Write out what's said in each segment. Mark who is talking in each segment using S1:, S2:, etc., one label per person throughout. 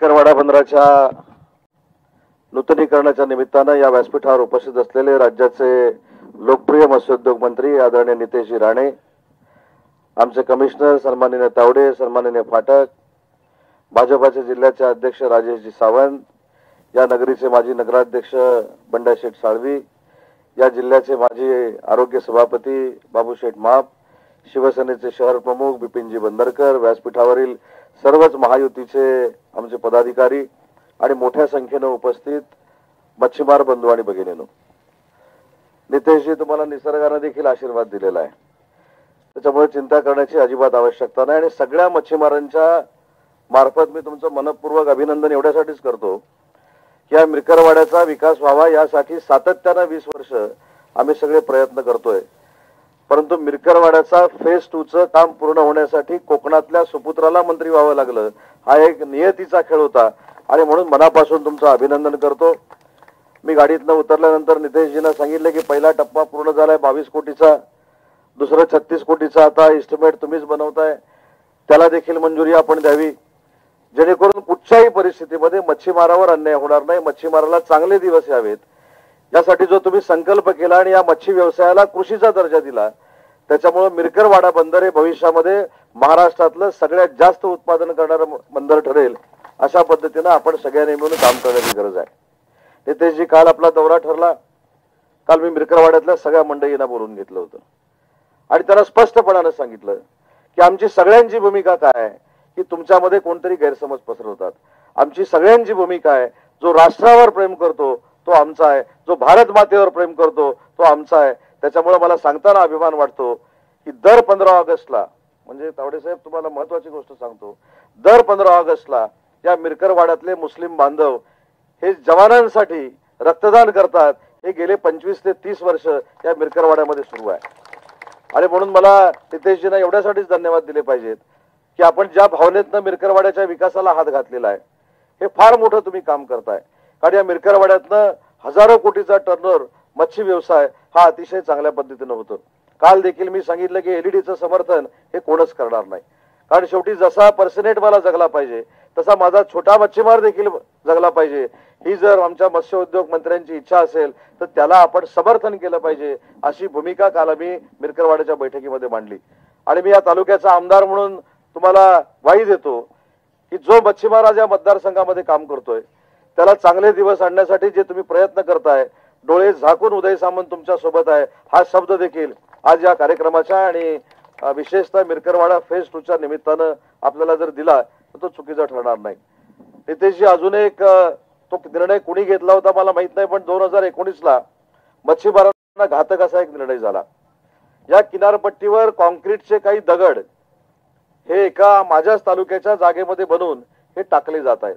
S1: मिरकरवाडा बंदराच्या नूतनीकरणाच्या निमित्तानं या व्यासपीठावर उपस्थित असलेले राज्याचे लोकप्रिय मत्स्योद्योग मंत्री आदरणीय नितेशजी राणे, आमचे कमिशनर सन्माननीय तावडे, सन्माननीय फाटक, भाजपाचे जिल्ह्याचे अध्यक्ष राजेशजी सावंत, या नगरीचे माजी नगराध्यक्ष बंडाशेठ साळवी, या जिल्ह्याचे माजी आरोग्य सभापती बाबूशेठ माप, शिवसेनेचे शहर प्रमुख बिपिनजी बंदरकर, व्यासपीठावरील सर्वच महायुतीचे आमचे पदाधिकारी आणि मोठ्या संख्येने उपस्थित मच्छीमार बंधू आणि भगिनींनो, नितेशजी तुम्हाला निसर्गाने देखील आशीर्वाद दिलेला आहे, त्याच्यामुळे चिंता करण्याची अजिबात आवश्यकता नाही। आणि सगळ्या मच्छीमारांच्या मार्फत मी तुमचं मनपूर्वक अभिनंदन एवढ्यासाठीच करतो की या मिरकरवाड्याचा विकास व्हावा यासाठी सातत्याने 20 वर्ष आम्ही सगळे प्रयत्न करतोय, परंतु मिरकरवाड्याचा फेज 2 चं काम पूर्ण होण्यासाठी कोकणातल्या सुपुत्राला मंत्री व्हावं लागलं। हा एक नियतीचा खेळ होता आणि म्हणून मनापासून तुमचं अभिनंदन करतो। मी गाडीतनं उतरल्यानंतर नितेशजींना सांगितलं की पहिला टप्पा पूर्ण झालाय 22 कोटीचा, दुसरा 36 कोटीचा आता एस्टिमेट तुम्हीच बनवताय, त्याला देखील मंजुरी आपण द्यावी, जेणेकरून कुठच्याही परिस्थितीमध्ये मच्छीमारावर अन्याय होणार नाही, मच्छीमाराला चांगले दिवस यावेत यासाठी जो तुम्ही संकल्प केला आणि या मच्छी व्यवसायाला कृषीचा दर्जा दिला, त्याच्यामुळे मिरकरवाडा बंदर हे भविष्यामध्ये महाराष्ट्रातलं सगळ्यात जास्त उत्पादन करणारं बंदर ठरेल अशा पद्धतीने आपण सगळ्यांनी मिळून काम करण्याची गरज आहे। नितेशजी, काल आपला दौरा ठरला, काल मी मिरकरवाड्यातल्या सगळ्या मंडळींना बोलून घेतलं होतं आणि त्यांना स्पष्टपणाने सांगितलं की आमची सगळ्यांची भूमिका काय आहे की तुमच्यामध्ये कोणतरी गैरसमज पसरवतात। आमची सगळ्यांची भूमिका आहे, जो राष्ट्रावर प्रेम करतो तो आमचा आहे, जो भारत मातेवर प्रेम करतो तो आमचा आहे। त्याच्यामुळे मला सांगताना अभिमान वाटतो की दर 15 ऑगस्टला, म्हणजे तावडे साहेब तुम्हाला महत्त्वाची गोष्ट सांगतो, दर 15 ऑगस्टला या मिरकरवाड्यातले मुस्लिम बांधव हे जवानांसाठी रक्तदान करतात। हे गेले 25 ते 30 वर्ष या मिरकरवाड्यामध्ये सुरू आहे आणि म्हणून मला नितेशजींना एवढ्यासाठीच धन्यवाद दिले पाहिजेत की आपण ज्या भावनेतनं मिरकरवाड्याच्या विकासाला हात घातलेला आहे, हे फार मोठं तुम्ही काम करताय। कारण या मिरकरवाड्यातनं हजारो कोटीचा टर्नओव्हर मच्छी व्यवसाय हा अतिशय चांगल्या पद्धतीने होतो। काल देखील मी सांगितलं की एलईडीचं समर्थन हे कोणच करणार नाही, कारण शेवटी जसा पर्सनेट मला जगला पाहिजे तसा माझा छोटा मच्छीमार देखील जगला पाहिजे। ही जर आमच्या मत्स्य उद्योग मंत्र्यांची इच्छा असेल तर त्याला आपण समर्थन केलं पाहिजे, अशी भूमिका काल मी मिरकरवाड्याच्या बैठकीमध्ये मांडली। आणि मी या तालुक्याचा आमदार म्हणून तुम्हाला ग्वाही देतो की जो मच्छीमार आज या मतदारसंघामध्ये काम करतोय त्याला चांगले दिवस आणण्यासाठी जे तुम्ही प्रयत्न करताय, डोळे झाकून उदय सामंत तुमच्या सोबत आहे, हा शब्द देखील आज या कार्यक्रमाच्या आणि विशेषतः मिरकरवाडा फेज 2 च्या निमित्तानं आपल्याला जर दिला तर तो चुकीचा ठरणार नाही। नितेशजी, अजून एक तो निर्णय कुणी घेतला होता मला माहित नाही, पण 2019ला मच्छीमारांना घातक असा एक निर्णय झाला। या किनारपट्टीवर कॉन्क्रीटचे काही दगड हे एका माझ्याच तालुक्याच्या जागेमध्ये बनवून हे टाकले जात आहेत।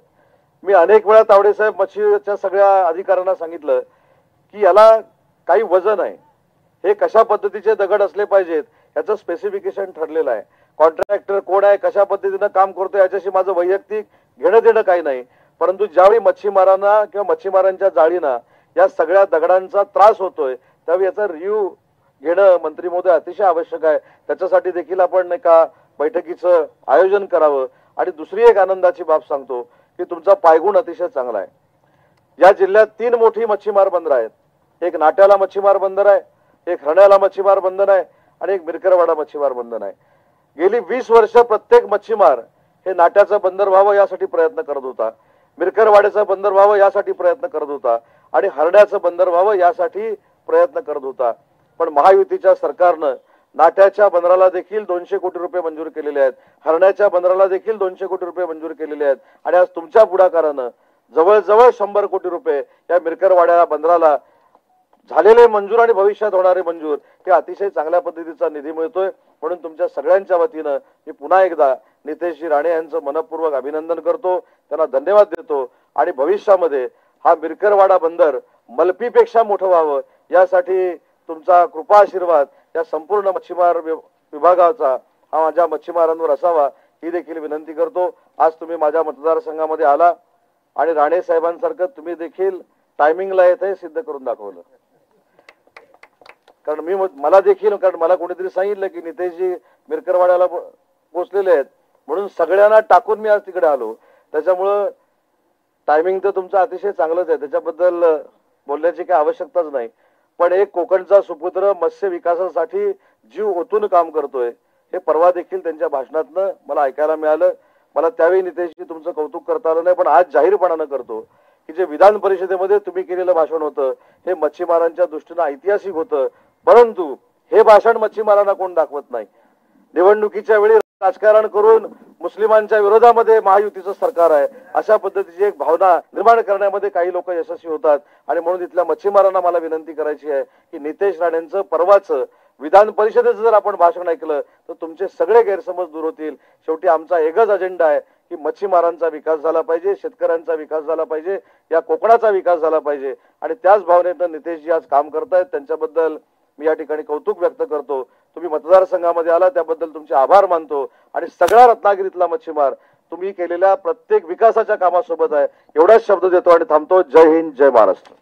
S1: मी अनेक वेळा तावडे साहेब मच्छीच्या सगळ्या अधिकाऱ्यांना सांगितलं की याला काही वजन आहे, हे कशा पद्धतीचे दगड असले पाहिजेत याचं स्पेसिफिकेशन ठरलेलं आहे, कॉन्ट्रॅक्टर कोण आहे, कशा पद्धतीने काम करतो याच्याशी माझं वैयक्तिक घेणं देणं काही नाही, परंतु ज्यावेळी मच्छीमारांना किंवा मच्छीमारांच्या जाळींना या सगळ्या दगडांचा त्रास होतोय त्यावेळी याचा रिव्ह्यू घेणं मंत्री महोदय अतिशय आवश्यक आहे। त्याच्यासाठी देखील आपण एका बैठकीचं आयोजन करावं। आणि दुसरी एक आनंदाची बाब सांगतो की तुमचा पायगुण अतिशय चांगला आहे। या जिल्ह्यात 3 मोठी मच्छीमार बंदर आहेत, एक नाट्याला मच्छीमार बंदर आहे, एक हरण्याला मच्छीमार बंदर आहे आणि एक मिरकरवाडा मच्छीमार बंदर आहे। गेली 20 वर्ष प्रत्येक मच्छीमार हे नाट्याचं बंदर व्हावं यासाठी प्रयत्न करत होता, मिरकरवाड्याचं बंदर व्हावं यासाठी प्रयत्न करत होता आणि हरण्याचं बंदर व्हावं यासाठी प्रयत्न करत होता। पण महायुतीच्या सरकारनं नाट्याच्या बंदराला देखील 200 कोटी रुपये मंजूर केलेले आहेत, हरण्याच्या बंदराला देखील 200 कोटी रुपये मंजूर केलेले आहेत आणि आज तुमच्या पुढाकारानं जवळजवळ 100 कोटी रुपये या मिरकरवाड्या बंदराला झालेले मंजूर आणि भविष्यात होणारे मंजूर हे अतिशय चांगल्या पद्धतीचा निधी मिळतोय। म्हणून तुमच्या सगळ्यांच्या वतीनं मी पुन्हा एकदा नितेशजी राणे यांचं मनपूर्वक अभिनंदन करतो, त्यांना धन्यवाद देतो आणि भविष्यामध्ये हा मिरकरवाडा बंदर मलपीपेक्षा मोठं व्हावं यासाठी तुमचा कृपा आशीर्वाद या संपूर्ण मच्छीमार विभागाचा हा माझ्या मच्छीमारांवर असावा ही देखील विनंती करतो। आज तुम्ही माझ्या मतदारसंघामध्ये आला आणि राणे साहेबांसारखं तुम्ही देखील टायमिंगला येत हे सिद्ध करून दाखवलं। कारण मला देखील, कारण मला कोणीतरी सांगितलं की नितेशजी मिरकरवाड्याला पोहोचलेले आहेत म्हणून सगळ्यांना टाकून मी आज तिकडे आलो। त्याच्यामुळे टायमिंग तर तुमचं अतिशय चांगलंच आहे, त्याच्याबद्दल बोलण्याची काही आवश्यकताच नाही. पण एक कोकणचा सुपुत्र मत्स्य विकासासाठी जीव ओतून काम करतोय हे परवा देखील त्यांच्या भाषणातनं मला ऐकायला मिळालं. मला त्यावेळी नितेशजी तुमचं कौतुक करता आलं नाही, पण आज जाहीरपणानं करतो की जे विधान परिषदेमध्ये तुम्ही केलेलं भाषण होतं हे मच्छीमारांच्या दृष्टीनं ऐतिहासिक होतं. परंतु हे भाषण मच्छीमारांना कोण दाखवत नाही. निवडणुकीच्या वेळी राजकारण करून मुस्लिमांच्या विरोधामध्ये महायुतीचं सरकार आहे अशा पद्धतीची एक भावना निर्माण करण्यामध्ये काही लोक यशस्वी होतात. आणि म्हणून इथल्या मच्छीमारांना मला विनंती करायची आहे की नितेश राणेंचं परवाचं विधान परिषदेचं जर आपण भाषण ऐकलं तर तुमचे सगळे गैरसमज दूर होतील. शेवटी आमचा एकच अजेंडा आहे की मच्छीमारांचा विकास झाला पाहिजे, शेतकऱ्यांचा विकास झाला पाहिजे, या कोकणाचा विकास झाला पाहिजे. आणि त्याच भावनेतनं नितेशजी आज काम करतायत, त्यांच्याबद्दल मी या ठिकाणी कौतुक व्यक्त करतो. तुम्ही मतदारसंघामध्ये आला त्याबद्दल तुमचे आभार मानतो. आणि सगळा रत्नागिरीतला मच्छीमार तुम्ही केलेल्या प्रत्येक विकासाच्या कामासोबत आहे एवढाच शब्द देतो आणि थांबतो. जय हिंद, जय महाराष्ट्र.